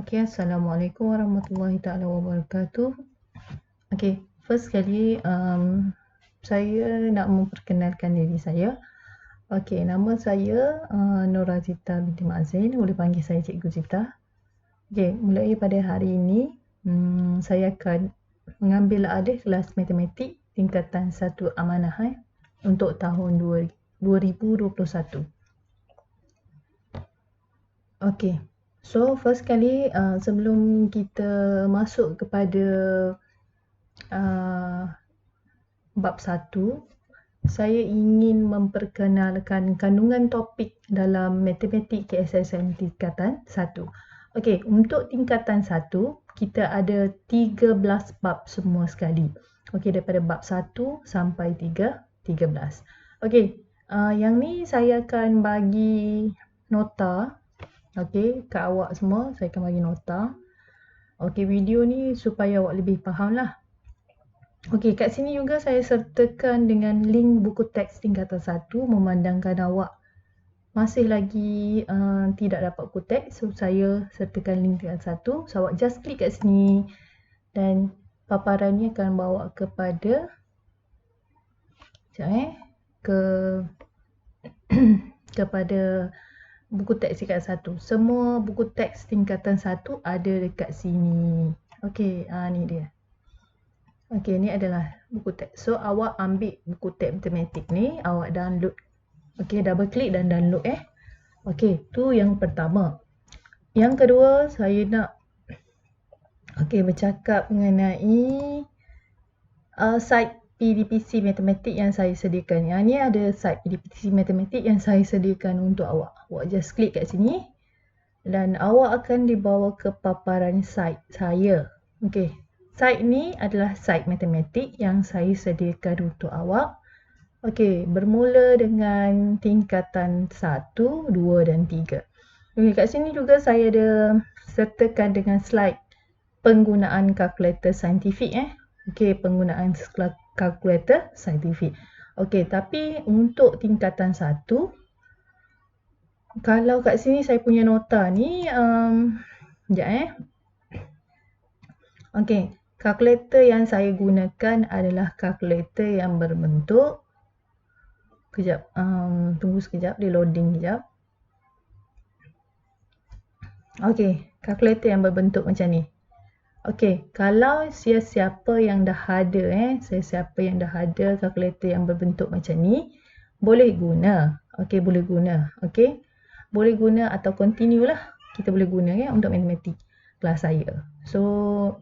Okay, Assalamualaikum warahmatullahi taala wabarakatuh. Okay, first sekali saya nak memperkenalkan diri saya. Okay, nama saya Nora Zita binti Mak Zain. Boleh panggil saya Cikgu Zita. Okay, mulai pada hari ini saya akan mengambil alih kelas matematik tingkatan 1 amanah untuk tahun 2021. Okay. So, first kali sebelum kita masuk kepada bab 1, saya ingin memperkenalkan kandungan topik dalam matematik KSSM tingkatan 1. Okay, untuk tingkatan 1, kita ada 13 bab semua sekali. Okay, daripada bab 1 sampai 13. Okay, yang ni saya akan bagi nota. Okey, kat awak semua saya akan bagi nota. Okey, video ni supaya awak lebih faham lah. Okey, kat sini juga saya sertakan dengan link buku teks tingkatan 1 memandangkan awak masih lagi tidak dapat buku teks. So, saya sertakan link tingkatan 1. So, awak just klik kat sini dan paparan ni akan bawa kepada kepada buku teks tingkatan 1. Semua buku teks tingkatan 1 ada dekat sini. Okey, ni dia. Okey, ni adalah buku teks. So, awak ambil buku teks matematik ni, awak download. Okey, double klik dan download Okey, tu yang pertama. Yang kedua, saya nak bercakap mengenai site PDPC matematik yang saya sediakan. Yang ni ada site PDPC matematik yang saya sediakan untuk awak. Awak just klik kat sini dan awak akan dibawa ke paparan site saya. Okey. Site ni adalah site matematik yang saya sediakan untuk awak. Okey, bermula dengan tingkatan 1, 2 dan 3. Okey, kat sini juga saya ada sertakan dengan slide penggunaan kalkulator saintifik Okey, penggunaan kalkulator saintifik. Okey, tapi untuk tingkatan 1, kalau kat sini saya punya nota ni, Okey, kalkulator yang saya gunakan adalah kalkulator yang berbentuk, tunggu sekejap, dia loading sekejap. Okey, kalkulator yang berbentuk macam ni. Okey, kalau siapa yang dah ada kalkulator yang berbentuk macam ni, boleh guna. Okey, boleh guna. Okey. Boleh guna atau continue lah. Kita boleh guna untuk matematik kelas saya. So,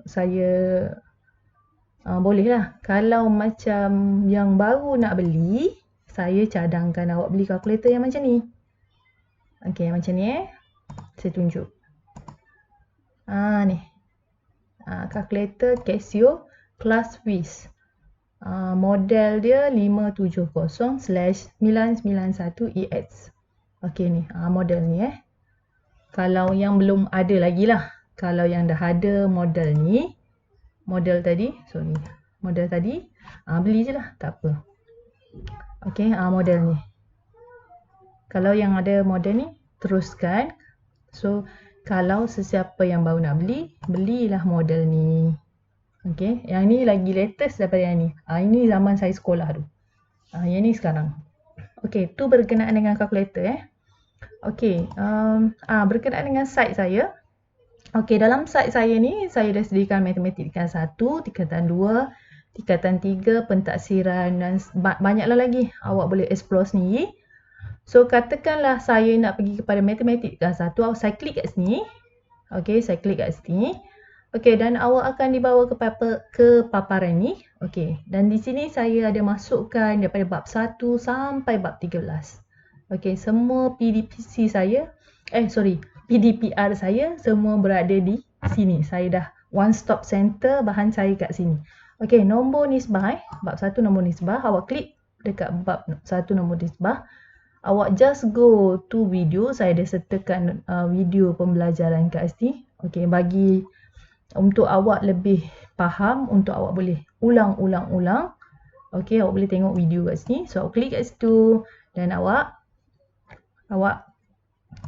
saya boleh lah. Kalau macam yang baru nak beli, saya cadangkan awak beli kalkulator yang macam ni. Okey, macam ni Saya tunjuk. Ni. Kalkulator Casio Class Swiss. Model dia 570/991EX. Okey ni, model ni Kalau yang belum ada lagi lah. Kalau yang dah ada model ni, model tadi, beli je lah, tak apa. Okey, model ni. Kalau yang ada model ni, teruskan. So, kalau sesiapa yang baru nak beli, belilah model ni. Okey, yang ni lagi latest daripada yang ni. Ini zaman saya sekolah tu. Yang ni sekarang. Okey, tu berkenaan dengan kalkulator Okey, berkenaan dengan site saya. Okey, dalam site saya ni, saya dah sediakan matematik tingkatan 1, tingkatan 2, tingkatan 3, pentaksiran dan banyaklah lagi. Awak boleh explore sendiri. So, katakanlah saya nak pergi kepada matematik tingkatan 1, saya klik kat sini. Okey, saya klik kat sini. Okey, dan awak akan dibawa ke paparan ni. Okey, dan di sini saya ada masukkan daripada bab 1 sampai bab 13. Okey, semua PDPC saya, PDPR saya semua berada di sini. Saya dah one stop center bahan saya kat sini. Okey, nombor nisbah bab 1 nombor nisbah, awak klik dekat bab 1 nombor nisbah. Awak just go to video. Saya dah sertakan video pembelajaran kat sini. Okey, bagi untuk awak lebih faham, untuk awak boleh ulang-ulang. Okey, awak boleh tengok video kat sini. So, awak klik kat situ dan awak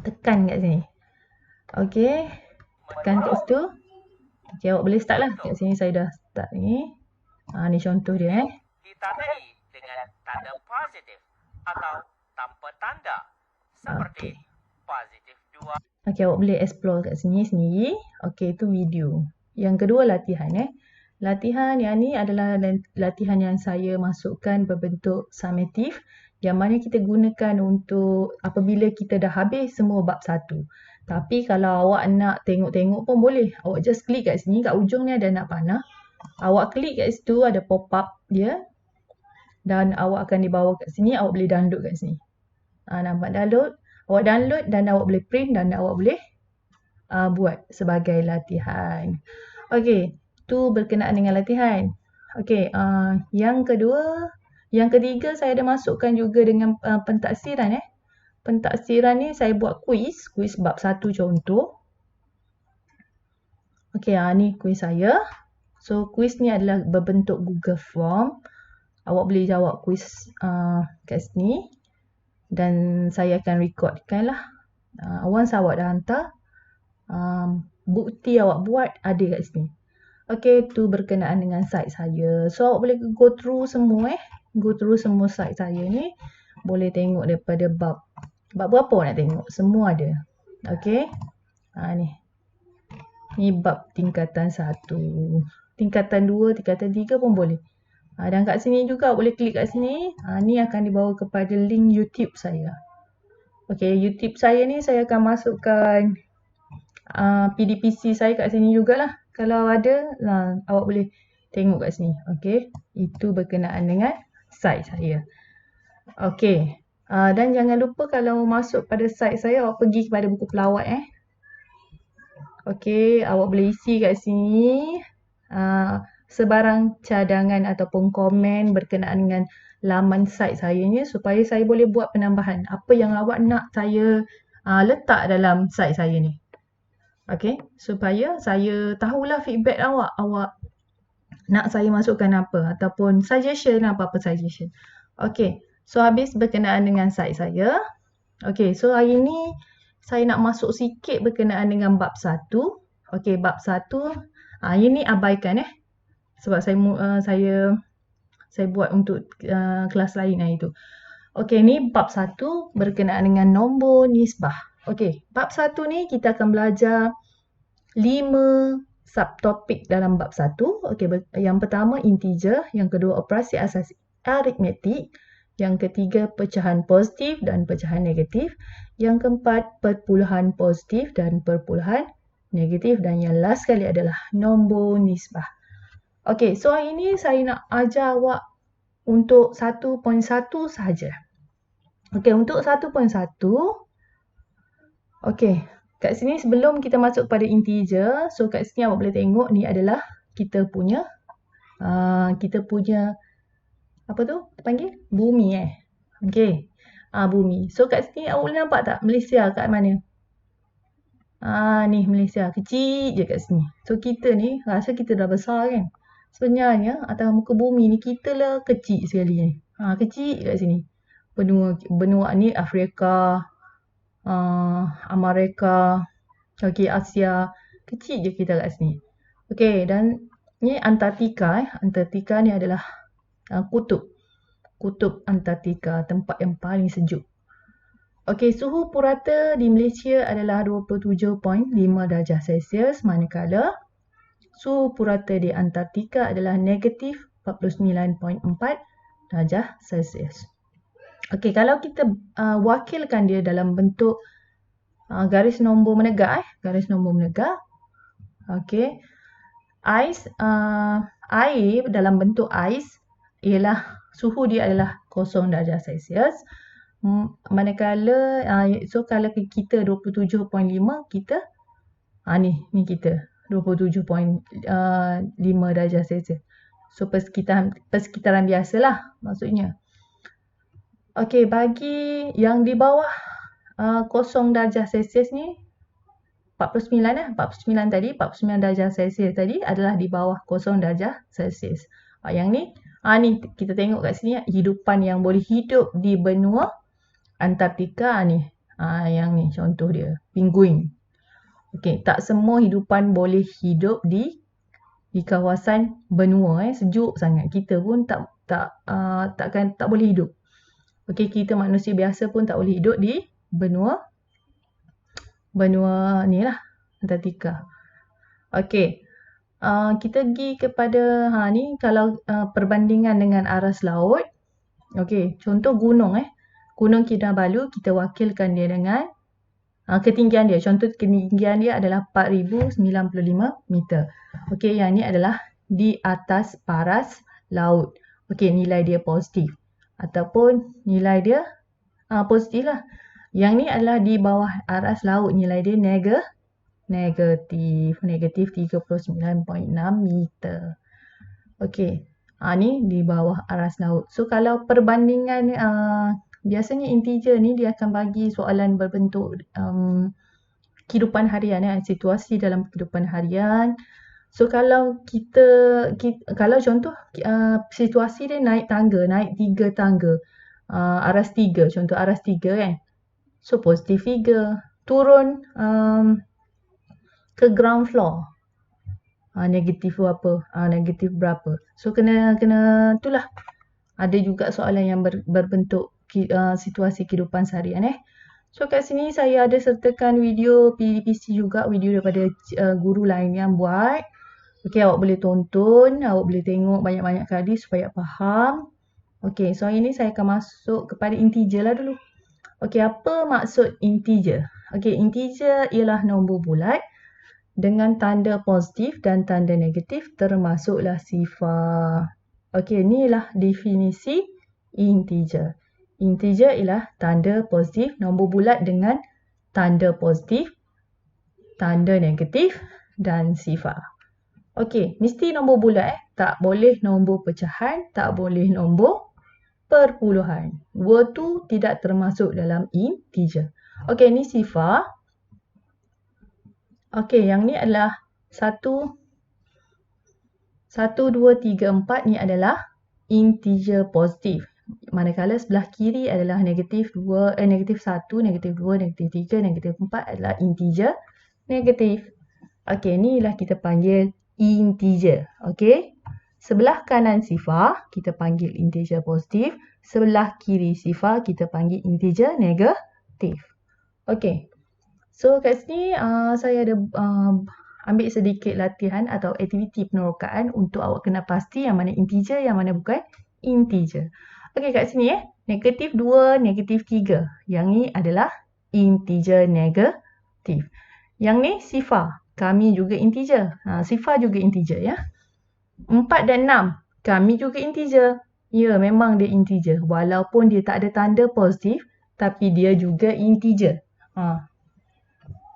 tekan kat sini. Okey. Tekan kat situ. Okay, awak boleh start lah. Kat sini saya dah start ni. Ni contoh dia Ditandai dengan tanda positif atau tanpa tanda seperti positif 2. Okay, awak boleh explore kat sini sendiri. Okay, itu video. Yang kedua latihan Latihan yang ni adalah latihan yang saya masukkan berbentuk summative yang mana kita gunakan untuk apabila kita dah habis semua bab 1. Tapi kalau awak nak tengok-tengok pun boleh. Awak just klik kat sini, kat ujung ni ada nak panah. Awak klik kat situ, ada pop-up dia. Dan awak akan dibawa kat sini, awak boleh download kat sini. Nampak download? Awak download dan awak boleh print dan awak boleh buat sebagai latihan. Okey, tu berkenaan dengan latihan. Okey, yang ketiga saya ada masukkan juga dengan pentaksiran Pentaksiran ni saya buat kuis bab 1 contoh. Okey, ni kuis saya. So kuis ni adalah berbentuk Google Form. Awak boleh jawab kuis kat sini dan saya akan recordkan lah. Once awak dah hantar, bukti awak buat ada kat sini. Okey, tu berkenaan dengan site saya. So awak boleh go through semua site saya ni. Boleh tengok daripada bab berapa awak nak tengok. Semua ada. Okey. Ni bab tingkatan 1. Tingkatan 2, tingkatan 3 pun boleh. Dan kat sini juga boleh klik kat sini. Ni akan dibawa kepada link YouTube saya. Okey, YouTube saya ni saya akan masukkan PDPC saya kat sini jugalah. Kalau ada, awak boleh tengok kat sini. Okey, itu berkenaan dengan site saya. Okey, dan jangan lupa kalau masuk pada site saya, awak pergi kepada buku pelawat Okey, awak boleh isi kat sini sebarang cadangan ataupun komen berkenaan dengan laman site saya ni supaya saya boleh buat penambahan. Apa yang awak nak saya letak dalam site saya ni. Okey, supaya saya tahulah feedback awak. Awak nak saya masukkan apa ataupun suggestion, apa-apa suggestion. Okey, so habis berkenaan dengan site saya. Okey, so hari ni saya nak masuk sikit berkenaan dengan bab 1. Okey, bab 1. Ini abaikan sebab saya buat untuk kelas lain itu. Okey, ni bab 1 berkenaan dengan nombor nisbah. Okey, bab 1 ni kita akan belajar 5 subtopik dalam bab 1. Okey, yang pertama integer, yang kedua operasi asas aritmetik, yang ketiga pecahan positif dan pecahan negatif, yang keempat perpuluhan positif dan perpuluhan negatif, dan yang last sekali adalah nombor nisbah. Okey, so hari ni saya nak ajar awak untuk 1.1 sahaja. Okey, untuk 1.1, okey, kat sini sebelum kita masuk pada integer, so kat sini awak boleh tengok ni adalah kita punya apa tu? Panggil bumi Okey. Bumi. So kat sini awak boleh nampak tak Malaysia kat mana? Ni Malaysia. Kecil je kat sini. So kita ni rasa kita dah besar kan? Sebenarnya atas muka bumi ni kita lah kecil sekali ni. Kecil kat sini. Benua ni Afrika, Amerika, okey, Asia. Kecil je kita kat sini. Okey, dan ni Antartika. Antartika ni adalah kutub Antartika, tempat yang paling sejuk. Okey, suhu purata di Malaysia adalah 27.5 darjah Celsius, manakala suhu purata di Antartika adalah negatif 49.4 darjah Celsius. Okey, kalau kita wakilkan dia dalam bentuk garis nombor menegak, Okey. Air dalam bentuk ais ialah suhu dia adalah 0 darjah Celsius. Manakala so kalau kita 27.5, kita ni kita 27.5 darjah Celsius. So persekitaran biasalah maksudnya. Okey, bagi yang di bawah 0 darjah Celsius ni 49 tadi, 49 darjah Celsius tadi adalah di bawah 0 darjah Celsius. Yang ni ni kita tengok kat sini hidupan yang boleh hidup di benua Antartika ni. Yang ni contoh dia, penguin. Okey, tak semua hidupan boleh hidup di kawasan benua sejuk sangat. Kita pun tak boleh hidup. Okey, kita manusia biasa pun tak boleh hidup di benua ni lah, Antartika. Okey. Kita pergi kepada ni kalau perbandingan dengan aras laut. Okey, contoh gunung Gunung Kinabalu kita wakilkan dia dengan ketinggian dia. Contoh ketinggian dia adalah 4095 meter. Okey, yang ni adalah di atas paras laut. Okey, nilai dia positif ataupun nilai dia positif lah. Yang ni adalah di bawah aras laut, nilai dia negatif 39.6 meter. Okey. Ni di bawah aras laut. So kalau perbandingan biasanya integer ni dia akan bagi soalan berbentuk kehidupan harian situasi dalam kehidupan harian. So kalau kalau contoh situasi dia naik 3 tangga. Aras 3, contoh aras 3 kan. So positif 3. Turun ke ground floor. Negatif berapa? Negatif berapa? So kena itulah. Ada juga soalan yang berbentuk situasi kehidupan seharian So kat sini saya ada sertakan video PDPC juga, video daripada guru lain yang buat. Okey, awak boleh tonton, awak boleh tengok banyak-banyak kali supaya faham. Okey, so ini saya akan masuk kepada integer lah dulu. Okey, apa maksud integer? Okey, integer ialah nombor bulat dengan tanda positif dan tanda negatif termasuklah sifar. Okey, inilah definisi integer. Integer ialah tanda positif, nombor bulat dengan tanda positif, tanda negatif dan sifar. Okey, mesti nombor bulat tak boleh nombor pecahan, tak boleh nombor perpuluhan. Dua tu tidak termasuk dalam integer. Okey, ni sifar. Okey, yang ni adalah 1, 2, 3, 4 ni adalah integer positif. Manakala sebelah kiri adalah negatif 1, negatif 2, negatif 3, negatif 4 adalah integer negatif. Okey, inilah kita panggil integer. Okey. Sebelah kanan sifar kita panggil integer positif. Sebelah kiri sifar kita panggil integer negatif. Okey. So kat sini saya ada ambil sedikit latihan atau aktiviti penerokaan untuk awak kena pasti yang mana integer, yang mana bukan integer. Okey, kat sini negatif 2, negatif 3. Yang ni adalah integer negatif. Yang ni sifar. Kami juga integer. Sifar juga integer 4 dan 6. Kami juga integer. Ya, memang dia integer. Walaupun dia tak ada tanda positif, tapi dia juga integer.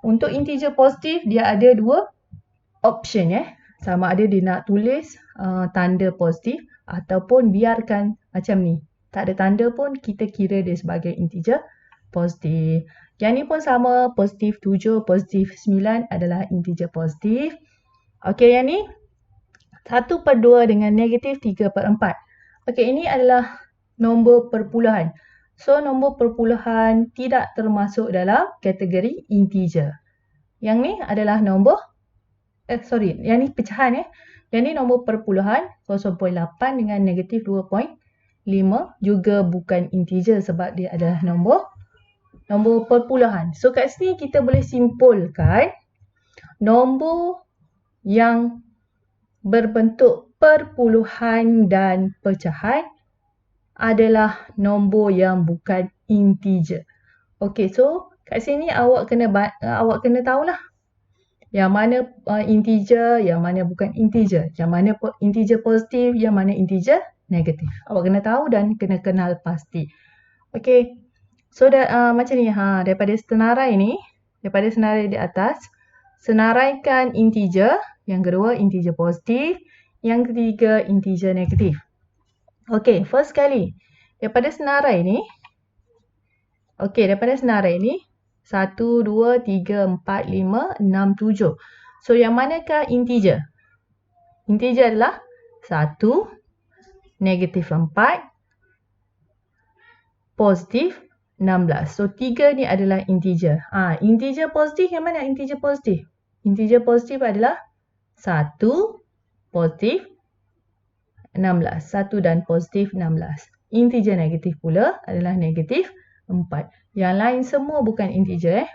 Untuk integer positif, dia ada 2 option Sama ada dia nak tulis tanda positif ataupun biarkan macam ni. Tak ada tanda pun kita kira dia sebagai integer positif. Yang ni pun sama, positif 7, positif 9 adalah integer positif. Okey, yang ni 1/2 dengan negatif 3/4. Okey, ini adalah nombor perpuluhan. So, nombor perpuluhan tidak termasuk dalam kategori integer. Yang ni adalah nombor, yang ni pecahan Yang ni nombor perpuluhan 0.8 dengan negatif 2.5 juga bukan integer sebab dia adalah nombor perpuluhan. So kat sini kita boleh simpulkan nombor yang berbentuk perpuluhan dan pecahan adalah nombor yang bukan integer. Okey, so kat sini awak kena tahulah yang mana integer, yang mana bukan integer, yang mana integer positif, yang mana integer negatif. Awak kena tahu dan kena kenal pasti. Okey. So macam ni daripada senarai ni, daripada senarai di atas, senaraikan integer, yang kedua integer positif, yang ketiga integer negatif. Okey, first kali daripada senarai ni. Okey, daripada senarai ni 1, 2, 3, 4, 5, 6, 7. So yang manakah integer? Integer adalah 1, negatif 4, positif 16. So 3 ni adalah integer. Integer positif yang mana integer positif? Integer positif adalah 1, positif 16. 1 dan positif 16. Integer negatif pula adalah negatif 4. Yang lain semua bukan integer.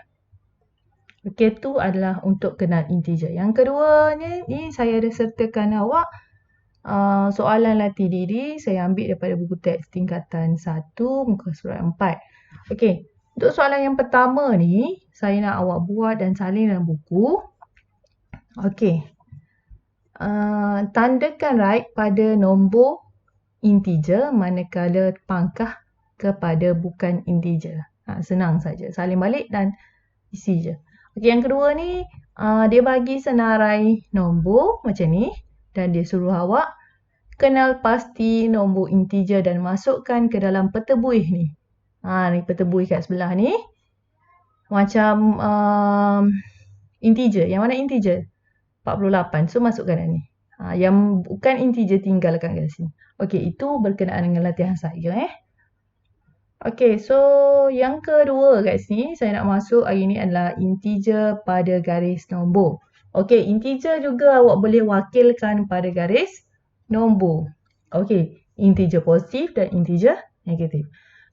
Okey, tu adalah untuk kenal integer. Yang kedua ni saya ada sertakan awak soalan latih diri. Saya ambil daripada buku teks tingkatan 1 muka surat 4. Okey, untuk soalan yang pertama ni saya nak awak buat dan salin dalam buku. Okey. Tandakan right pada nombor integer manakala pangkah kepada bukan integer. Senang saja. Salin balik dan isi je. Okey, yang kedua ni dia bagi senarai nombor macam ni dan dia suruh awak kenal pasti nombor integer dan masukkan ke dalam peta buih ni. Ni peta buih kat sebelah ni. Macam integer. Yang mana integer? 48. So masukkan dalam ni. Yang bukan integer tinggalkan kat sini. Okey, itu berkenaan dengan latihan saya. Okey, so yang kedua kat sini saya nak masuk hari ni adalah integer pada garis nombor. Okey, integer juga awak boleh wakilkan pada garis nombor. Okey, integer positif dan integer negatif.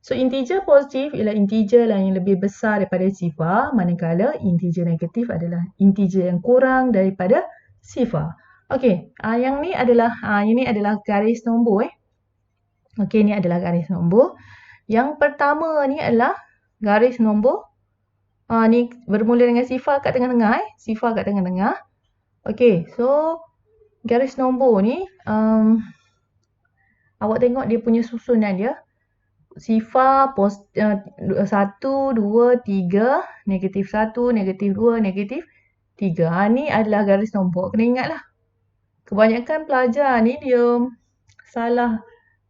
So integer positif ialah integer yang lebih besar daripada sifar, manakala integer negatif adalah integer yang kurang daripada sifar. Okey, yang ni adalah ini adalah garis nombor. Okey, ni adalah garis nombor. Yang pertama ni adalah garis nombor. Ni bermula dengan sifar kat tengah-tengah. Sifar kat tengah-tengah. Okey, so garis nombor ni awak tengok dia punya susunan dia. Sifar 1, 2, 3, negatif 1, negatif 2, negatif 3. Ni adalah garis nombor. Kena ingatlah. Kebanyakan pelajar ni dia salah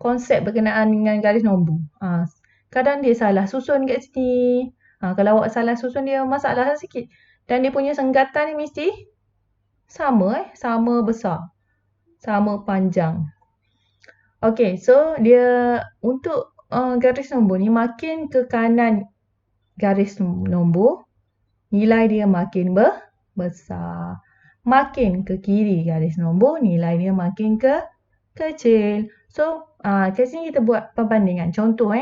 konsep berkenaan dengan garis nombor. Kadang dia salah susun kat sini. Kalau awak salah susun dia masalah sikit. Dan dia punya senggatan ni mesti sama sama besar. Sama panjang. Okey, so dia untuk garis nombor ni makin ke kanan garis nombor, nilai dia makin besar. Makin ke kiri garis nombor, nilai dia makin kecil. So, kat sini kita buat perbandingan. Contoh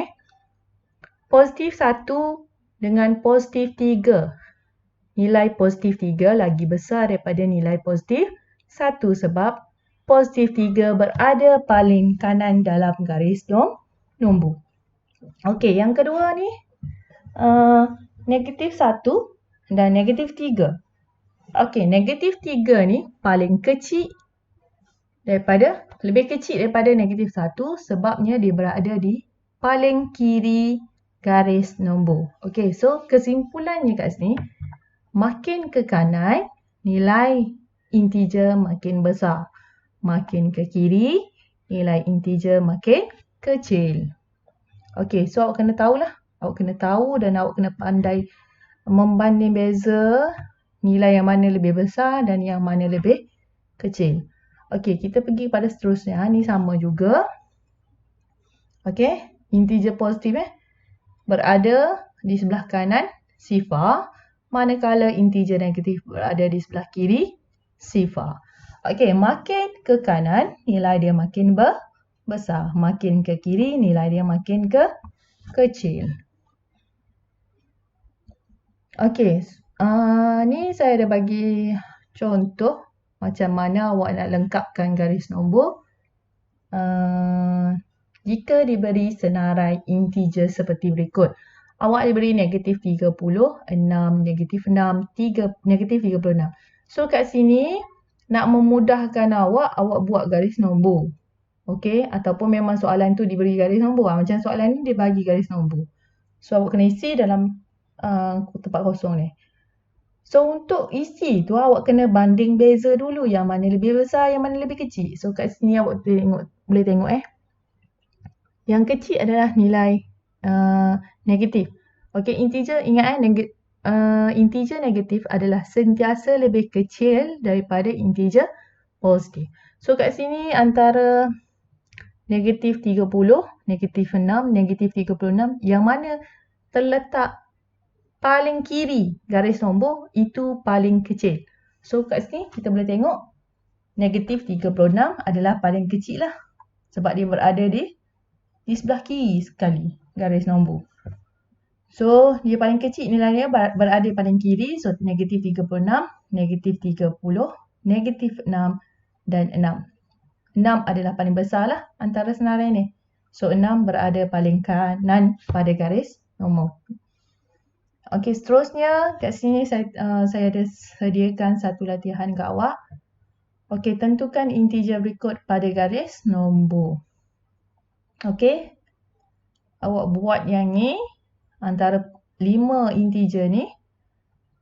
positif 1 dengan positif 3. Nilai positif 3 lagi besar daripada nilai positif 1 sebab positif 3 berada paling kanan dalam garis nombor. Okey, yang kedua ni negatif 1 dan negatif 3. Okey, negatif 3 ni paling kecil daripada, lebih kecil daripada negatif 1 sebabnya dia berada di paling kiri garis nombor. Okey, so kesimpulannya kat sini, makin ke kanan, nilai integer makin besar. Makin ke kiri, nilai integer makin kecil. Okey, so awak kena tahulah. Awak kena tahu dan awak kena pandai membanding beza nilai yang mana lebih besar dan yang mana lebih kecil. Okey, kita pergi pada seterusnya. Ni sama juga. Okey, integer positif berada di sebelah kanan sifar, manakala integer negatif berada di sebelah kiri sifar. Okey, makin ke kanan nilai dia makin besar, makin ke kiri nilai dia makin kecil. Okey, ni saya ada bagi contoh macam mana awak nak lengkapkan garis nombor. Jika diberi senarai integer seperti berikut. Awak diberi negatif 30, 6, negatif 6, negatif 36. So kat sini nak memudahkan awak buat garis nombor. Okey, ataupun memang soalan tu diberi garis nombor. Macam soalan ni dia bagi garis nombor. So awak kena isi dalam tempat kosong ni. So untuk isi tu awak kena banding beza dulu yang mana lebih besar, yang mana lebih kecil. So kat sini awak boleh tengok yang kecil adalah nilai negatif. Okey, integer ingat integer negatif adalah sentiasa lebih kecil daripada integer positif. So kat sini antara negatif 30, negatif 6, negatif 36, yang mana terletak paling kiri garis nombor itu paling kecil. So kat sini kita boleh tengok negatif 36 adalah paling kecil lah. Sebab dia berada di sebelah kiri sekali garis nombor. So dia paling kecil nilainya berada paling kiri. So negatif 36, negatif 30, negatif 6 dan 6. 6 adalah paling besar lah antara senarai ni. So 6 berada paling kanan pada garis nombor. Okey, seterusnya kat sini saya ada sediakan satu latihan kat awak. Okey, tentukan integer berikut pada garis nombor. Okey. Awak buat yang ni antara 5 integer ni.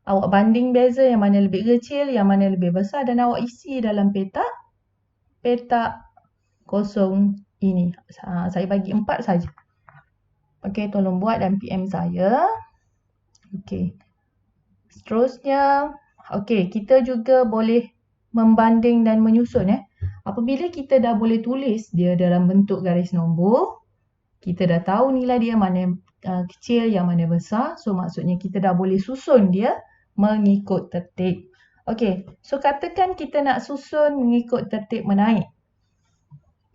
Awak banding beza yang mana lebih kecil, yang mana lebih besar dan awak isi dalam petak kosong ini. Saya bagi 4 saja. Okey, tolong buat dan PM saya. Okey. Seterusnya, okey, kita juga boleh membanding dan menyusun Apabila kita dah boleh tulis dia dalam bentuk garis nombor, kita dah tahu nilai dia mana kecil, yang mana besar. So maksudnya kita dah boleh susun dia mengikut tertib. Okey, so katakan kita nak susun mengikut tertib menaik.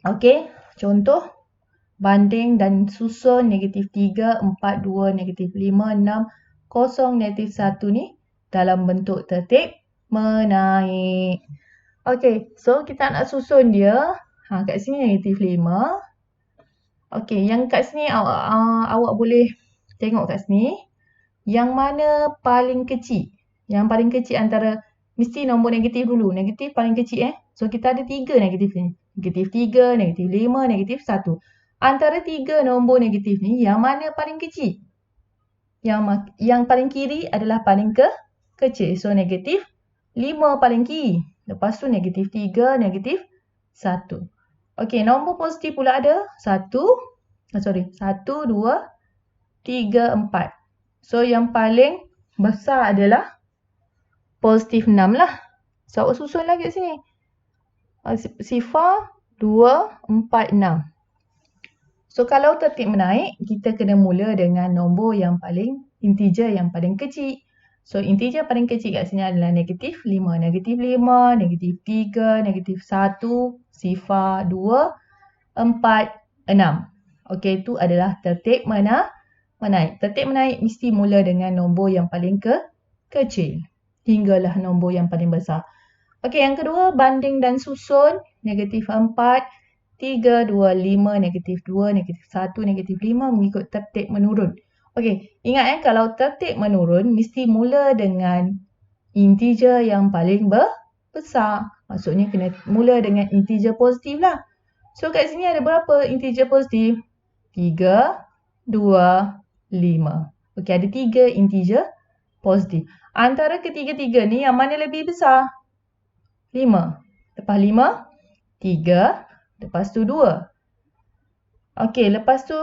Okey, contoh banding dan susun negatif 3, 4, 2, negatif 5, 6, 0, negatif 1 ni dalam bentuk tertib menaik. Okey, so kita nak susun dia. Kat sini negatif 5. Okey, yang kat sini awak boleh tengok kat sini. Yang mana paling kecil? Yang paling kecil antara, mesti nombor negatif dulu. Negatif paling kecil So kita ada 3 negatif ni. Negatif 3, negatif 5, negatif 1. Antara 3 nombor negatif ni, yang mana paling kecil? Yang paling kiri adalah paling kecil. So negatif 5 paling kiri. Lepas tu negatif 3, negatif 1. Okey, nombor positif pula ada 1, 2, 3, 4. So yang paling besar adalah positif 6 lah. So awak susun lagi kat sini. Sifar 2, 4, 6. So kalau tertib menaik, kita kena mula dengan nombor yang paling integer yang paling kecil. So integer paling kecil kat sini adalah negatif 5. Negatif 5, negatif 3, negatif 1, sifar 2, 4, 6. Okey, itu adalah tertib menaik. Tertib menaik mesti mula dengan nombor yang paling kecil hinggalah nombor yang paling besar. Okey, yang kedua banding dan susun negatif 4, 3, 2, 5, negatif 2, negatif 1, negatif 5 mengikut tertib menurun. Okey, ingat kalau tertib menurun mesti mula dengan integer yang paling besar. Maksudnya kena mula dengan integer positif lah. So kat sini ada berapa integer positif? 3, 2, 5. Okey, ada 3 integer positif. Antara ketiga-tiga ni yang mana lebih besar? 5. Lepas 5, 3. Lepas tu 2. Okey, lepas tu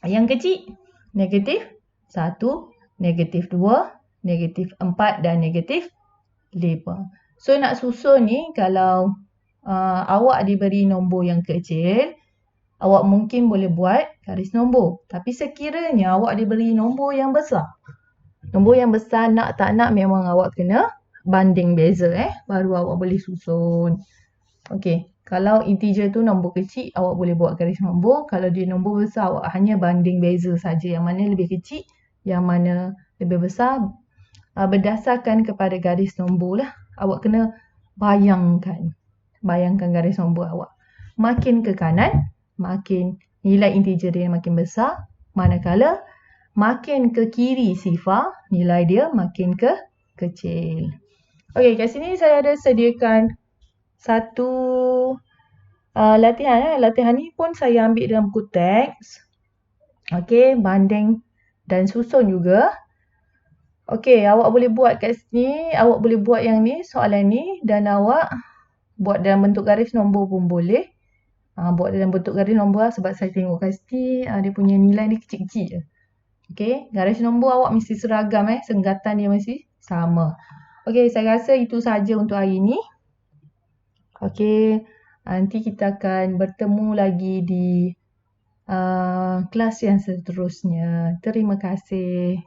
yang kecil negatif 1, negatif 2, negatif 4 dan negatif 5. So nak susun ni kalau awak diberi nombor yang kecil, awak mungkin boleh buat garis nombor. Tapi sekiranya awak diberi nombor yang besar. Nombor yang besar nak tak nak memang awak kena banding beza baru awak boleh susun. Okey, kalau integer tu nombor kecil, awak boleh buat garis nombor. Kalau dia nombor besar, awak hanya banding beza saja. Yang mana lebih kecil, yang mana lebih besar. Berdasarkan kepada garis nombor lah. Awak kena bayangkan garis nombor awak. Makin ke kanan, makin nilai integer dia makin besar. Manakala makin ke kiri sifar, nilai dia makin kecil. Okey, kat sini saya ada sediakan satu latihan. Latihan ni pun saya ambil dalam buku teks. Okey, banding dan susun juga. Okey, awak boleh buat kat sini. Awak boleh buat yang ni, soalan ni. Dan awak buat dalam bentuk garis nombor pun boleh. Buat dalam bentuk garis nombor lah, sebab saya tengok kat sini dia punya nilai ni kecil-kecil. Okey, garis nombor awak mesti seragam. Senggatan dia mesti sama. Okey, saya rasa itu saja untuk hari ini. Okey, nanti kita akan bertemu lagi di kelas yang seterusnya. Terima kasih.